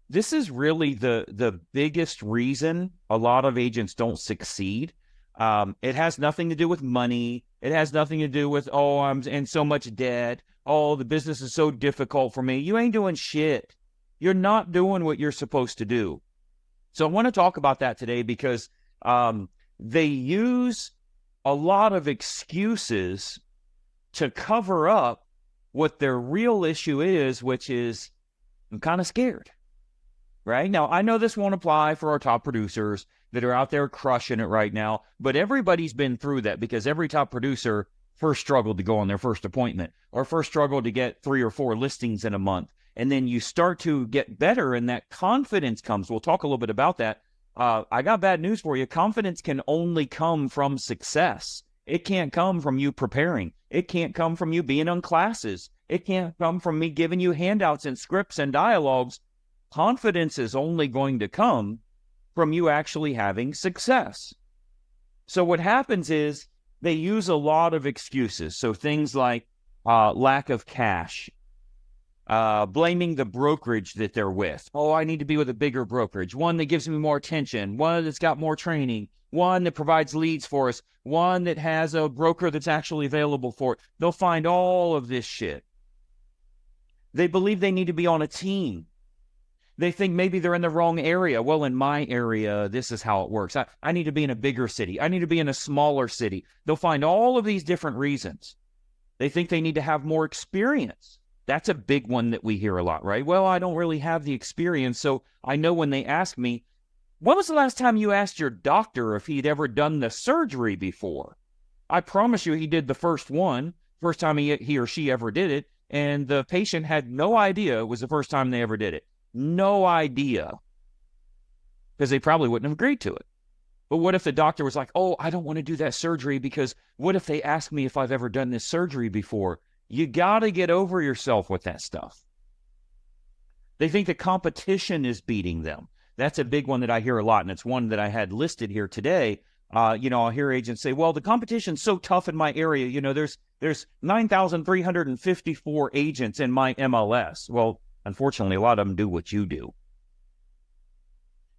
this is really the biggest reason a lot of agents don't succeed. It has nothing to do with money. It has nothing to do with, oh, I'm in so much debt. Oh, the business is so difficult for me. You ain't doing shit. You're not doing what you're supposed to do. So I want to talk about that today because they use a lot of excuses to cover up what their real issue is, which is, I'm kind of scared. Right now, I know this won't apply for our top producers that are out there crushing it right now, but everybody's been through that because every top producer first struggled to go on their first appointment or first struggled to get 3 or 4 listings in a month. And then you start to get better and that confidence comes. We'll talk a little bit about that. I got bad news for you. Confidence can only come from success. It can't come from you preparing. It can't come from you being on classes. It can't come from me giving you handouts and scripts and dialogues. Confidence is only going to come from you actually having success. So what happens is they use a lot of excuses. So things like lack of cash, blaming the brokerage that they're with. Oh, I need to be with a bigger brokerage, one that gives me more attention, one that's got more training, one that provides leads for us, one that has a broker that's actually available for it. They'll find all of this shit. They believe they need to be on a team. They think maybe they're in the wrong area. Well, in my area, this is how it works. I need to be in a bigger city. I need to be in a smaller city. They'll find all of these different reasons. They think they need to have more experience. That's a big one that we hear a lot, right? Well, I don't really have the experience. So I know when they ask me, when was the last time you asked your doctor if he'd ever done the surgery before? I promise you he did the first one, first time he or she ever did it. And the patient had no idea it was the first time they ever did it. No idea, because they probably wouldn't have agreed to it. But what if the doctor was like, oh, I don't want to do that surgery because what if they ask me if I've ever done this surgery before? You got to get over yourself with that stuff. They think the competition is beating them. That's a big one that I hear a lot, and it's one that I had listed here today. I'll hear agents say, well, the competition's so tough in my area. There's 9,354 agents in my MLS. Well, unfortunately, a lot of them do what you do.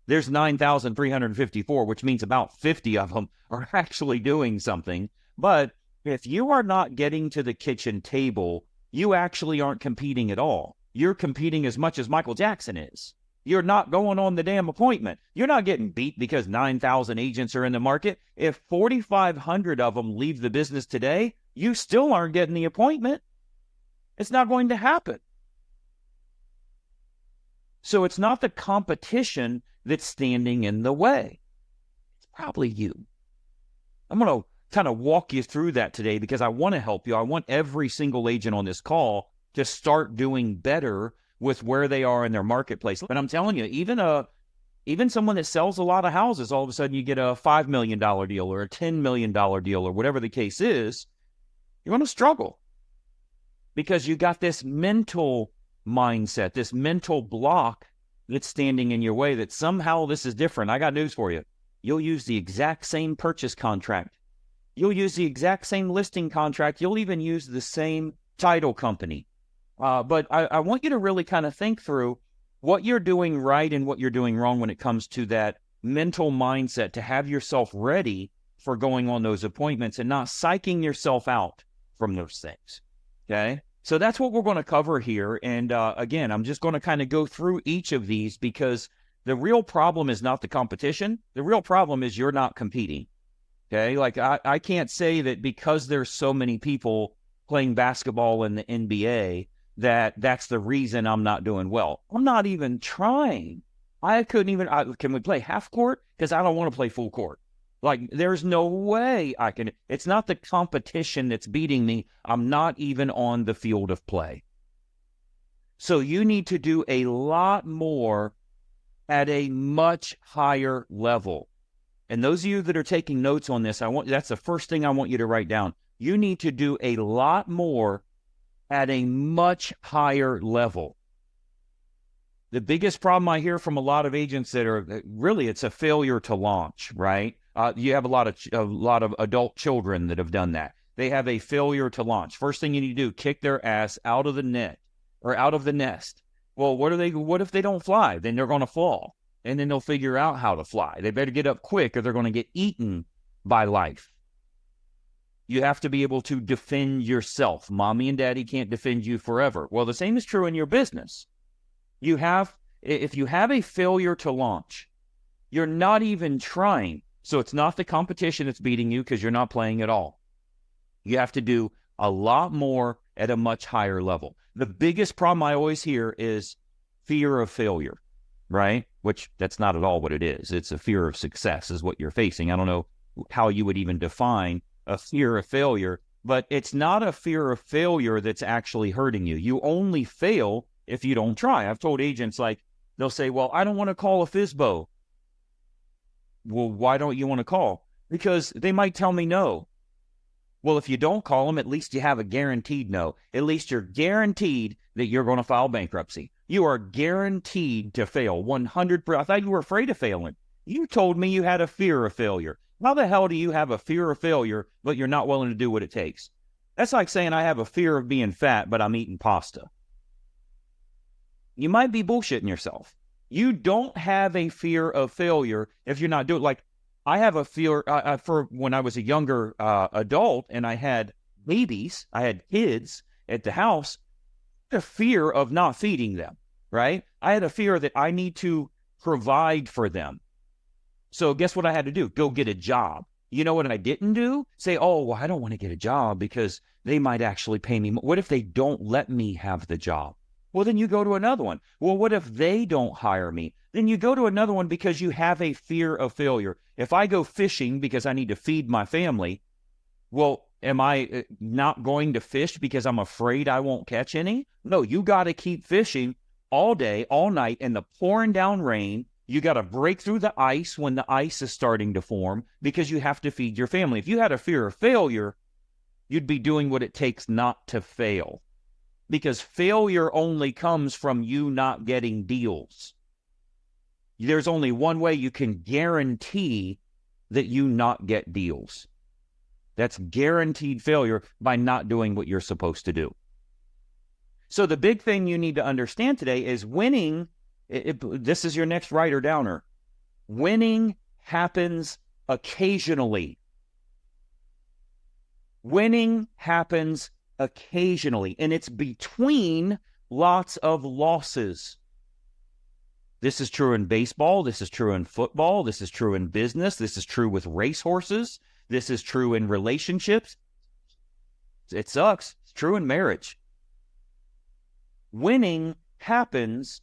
There's 9,354, which means about 50 of them are actually doing something. But if you are not getting to the kitchen table, you actually aren't competing at all. You're competing as much as Michael Jackson is. You're not going on the damn appointment. You're not getting beat because 9,000 agents are in the market. If 4,500 of them leave the business today, you still aren't getting the appointment. It's not going to happen. So it's not the competition that's standing in the way. It's probably you. I'm going to kind of walk you through that today because I want to help you. I want every single agent on this call to start doing better with where they are in their marketplace. But I'm telling you, even someone that sells a lot of houses, all of a sudden you get a $5 million deal or a $10 million deal or whatever the case is, you're going to struggle because you got this mental mindset, this mental block that's standing in your way that somehow this is different. I got news for you. You'll use the exact same purchase contract. You'll use the exact same listing contract. You'll even use the same title company. But I want you to really kind of think through what you're doing right and what you're doing wrong when it comes to that mental mindset to have yourself ready for going on those appointments and not psyching yourself out from those things. Okay? So that's what we're going to cover here. And again, I'm just going to kind of go through each of these because the real problem is not the competition. The real problem is you're not competing. Okay. Like I can't say that because there's so many people playing basketball in the NBA that's the reason I'm not doing well. I'm not even trying. I couldn't even, can we play half court? Because I don't want to play full court. Like, there's no way I can. It's not the competition that's beating me. I'm not even on the field of play. So you need to do a lot more at a much higher level. And those of you that are taking notes on this, that's the first thing I want you to write down. You need to do a lot more at a much higher level. The biggest problem I hear from a lot of agents that are really, it's a failure to launch, right? You have a lot of adult children that have done that. They have a failure to launch. First thing you need to do, kick their ass out of the net or out of the nest Well, what if they don't fly? Then they're going to fall, and then they'll figure out how to fly. They better get up quick or they're going to get eaten by life. You have to be able to defend yourself. Mommy and daddy can't defend you forever. Well, the same is true in your business. If you have a failure to launch, you're not even trying. So it's not the competition that's beating you because you're not playing at all. You have to do a lot more at a much higher level. The biggest problem I always hear is fear of failure, right? Which that's not at all what it is. It's a fear of success is what you're facing. I don't know how you would even define a fear of failure, but it's not a fear of failure that's actually hurting you. You only fail if you don't try. I've told agents, like, they'll say, well, I don't want to call a FSBO. Well, why don't you want to call? Because they might tell me no. Well, if you don't call them, at least you have a guaranteed no. At least you're guaranteed that you're going to file bankruptcy. You are guaranteed to fail 100%. I thought you were afraid of failing. You told me you had a fear of failure. How the hell do you have a fear of failure, but you're not willing to do what it takes? That's like saying I have a fear of being fat, but I'm eating pasta. You might be bullshitting yourself. You don't have a fear of failure if you're not doing it. Like, I have a fear for when I was a younger adult and I had babies, I had kids at the house, a fear of not feeding them, right? I had a fear that I need to provide for them. So guess what I had to do? Go get a job. You know what I didn't do? Say, oh, well, I don't want to get a job because they might actually pay me more. What if they don't let me have the job? Well, then you go to another one. Well, what if they don't hire me? Then you go to another one because you have a fear of failure. If I go fishing because I need to feed my family, well, am I not going to fish because I'm afraid I won't catch any? No, you got to keep fishing all day, all night in the pouring down rain. You got to break through the ice when the ice is starting to form because you have to feed your family. If you had a fear of failure, you'd be doing what it takes not to fail. Because failure only comes from you not getting deals. There's only one way you can guarantee that you not get deals. That's guaranteed failure by not doing what you're supposed to do. So the big thing you need to understand today is winning. This is your next writer downer. Winning happens occasionally. Winning happens occasionally, and it's between lots of losses. This is true in baseball. This is true in football. This is true in business. This is true with racehorses. This is true in relationships. It sucks. It's true in marriage. Winning happens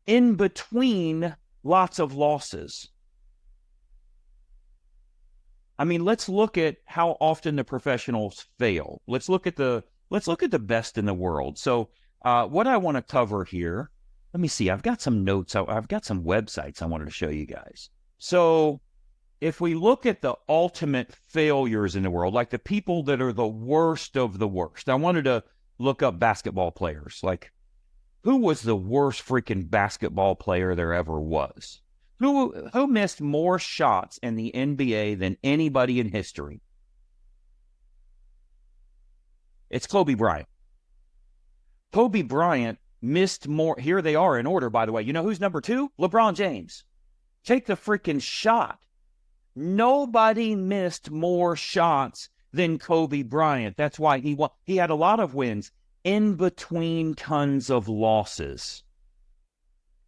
in between lots of losses. I mean, let's look at how often the professionals fail. Let's look at the best in the world. So what I want to cover here, let me see. I've got some notes. I've got some websites I wanted to show you guys. So if we look at the ultimate failures in the world, like the people that are the worst of the worst, I wanted to look up basketball players. Like, who was the worst freaking basketball player there ever was? Who missed more shots in the NBA than anybody in history? It's Kobe Bryant. Kobe Bryant missed more. Here they are in order, by the way. You know who's number 2? LeBron James. Take the freaking shot. Nobody missed more shots than Kobe Bryant. That's why he had a lot of wins in between tons of losses.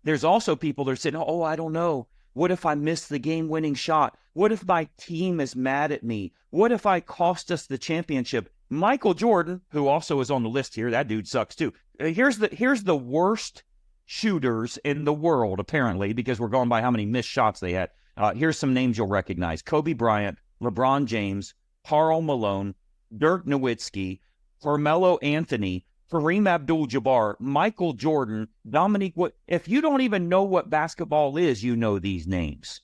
There's also people that are saying, oh, I don't know. What if I miss the game-winning shot? What if my team is mad at me? What if I cost us the championship? Michael Jordan, who also is on the list here, that dude sucks too. Here's the worst shooters in the world, apparently, because we're going by how many missed shots they had. Here's some names you'll recognize. Kobe Bryant, LeBron James, Karl Malone, Dirk Nowitzki, Carmelo Anthony, Kareem Abdul-Jabbar, Michael Jordan, Dominique. If you don't even know what basketball is, you know these names.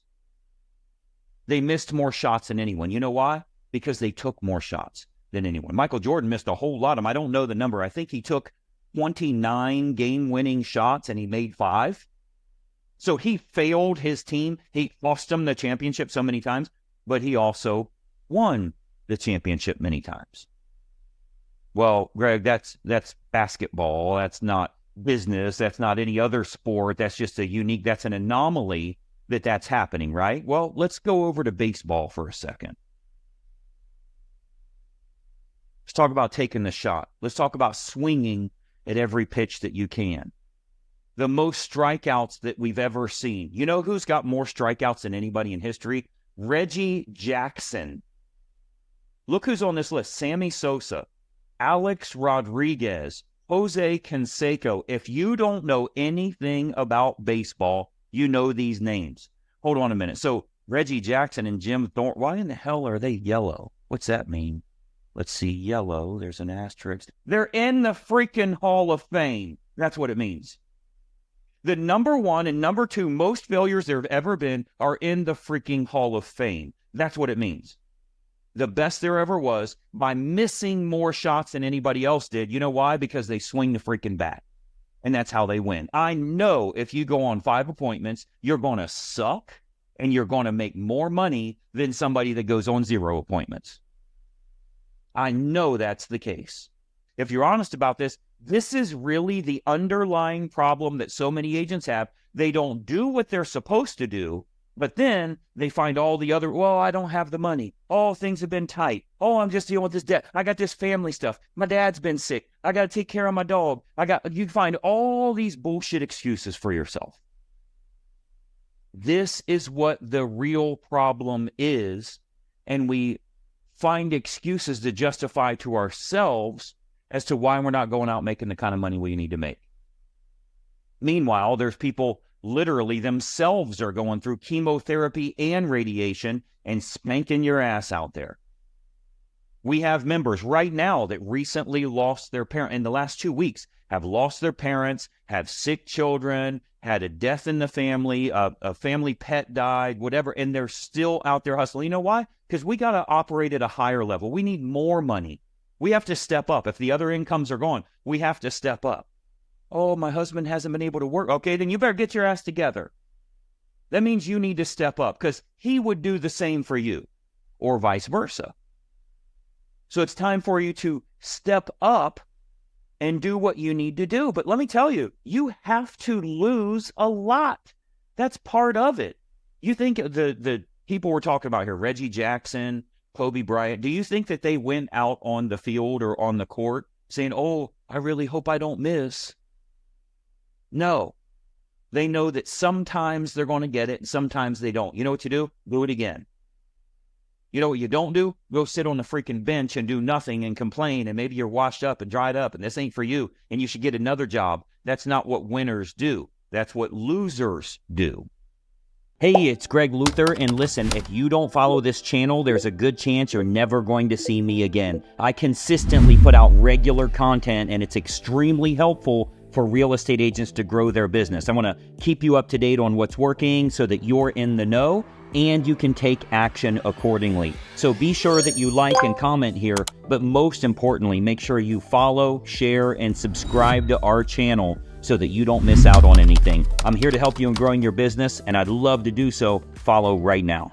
They missed more shots than anyone. You know why? Because they took more shots than anyone. Michael Jordan missed a whole lot of them. I don't know the number. I think he took 29 game-winning shots and he made 5. So he failed his team. He lost them the championship so many times, but he also won the championship many times. Well, Greg, that's basketball. That's not business. That's not any other sport. That's just that's an anomaly that's happening, right? Well, let's go over to baseball for a second. Let's talk about taking the shot. Let's talk about swinging at every pitch that you can. The most strikeouts that we've ever seen. You know who's got more strikeouts than anybody in history? Reggie Jackson. Look who's on this list. Sammy Sosa, Alex Rodriguez, Jose Canseco. If you don't know anything about baseball, you know these names. Hold on a minute. So Reggie Jackson and Jim Thorne, why in the hell are they yellow? What's that mean? Let's see, yellow. There's an asterisk. They're in the freaking Hall of Fame. That's what it means. The number one and number two most failures there have ever been are in the freaking Hall of Fame. That's what it means. The best there ever was by missing more shots than anybody else did. You know why? Because they swing the freaking bat. And that's how they win. I know if you go on 5 appointments, you're going to suck and you're going to make more money than somebody that goes on 0 appointments. I know that's the case. If you're honest about this, this is really the underlying problem that so many agents have. They don't do what they're supposed to do, but then they find all the other, well, I don't have the money. Oh, things have been tight. Oh, I'm just dealing with this debt. I got this family stuff. My dad's been sick. I got to take care of my dog. You find all these bullshit excuses for yourself. This is what the real problem is, and we find excuses to justify to ourselves as to why we're not going out making the kind of money we need to make. Meanwhile, there's people literally themselves are going through chemotherapy and radiation and spanking your ass out there. We have members right now that recently lost their parent in the last 2 weeks, have lost their parents, have sick children, had a death in the family, a family pet died, whatever, and they're still out there hustling. You know why? Because we got to operate at a higher level. We need more money. We have to step up. If the other incomes are gone, we have to step up. Oh, my husband hasn't been able to work. Okay, then you better get your ass together. That means you need to step up because he would do the same for you or vice versa. So it's time for you to step up and do what you need to do. But let me tell you, you have to lose a lot. That's part of it. You think the people we're talking about here, Reggie Jackson, Kobe Bryant, do you think that they went out on the field or on the court saying, oh, I really hope I don't miss? No. They know that sometimes they're going to get it and sometimes they don't. You know what you do? Do it again. You know what you don't do? Go sit on the freaking bench and do nothing and complain, and maybe you're washed up and dried up and this ain't for you and you should get another job. That's not what winners do. That's what losers do. Hey, it's Greg Luther, and listen, if you don't follow this channel, there's a good chance you're never going to see me again. I consistently put out regular content, and it's extremely helpful for real estate agents to grow their business. I want to keep you up to date on what's working so that you're in the know and you can take action accordingly. So be sure that you like and comment here, but most importantly, make sure you follow, share, and subscribe to our channel so that you don't miss out on anything. I'm here to help you in growing your business, and I'd love to do so. Follow right now.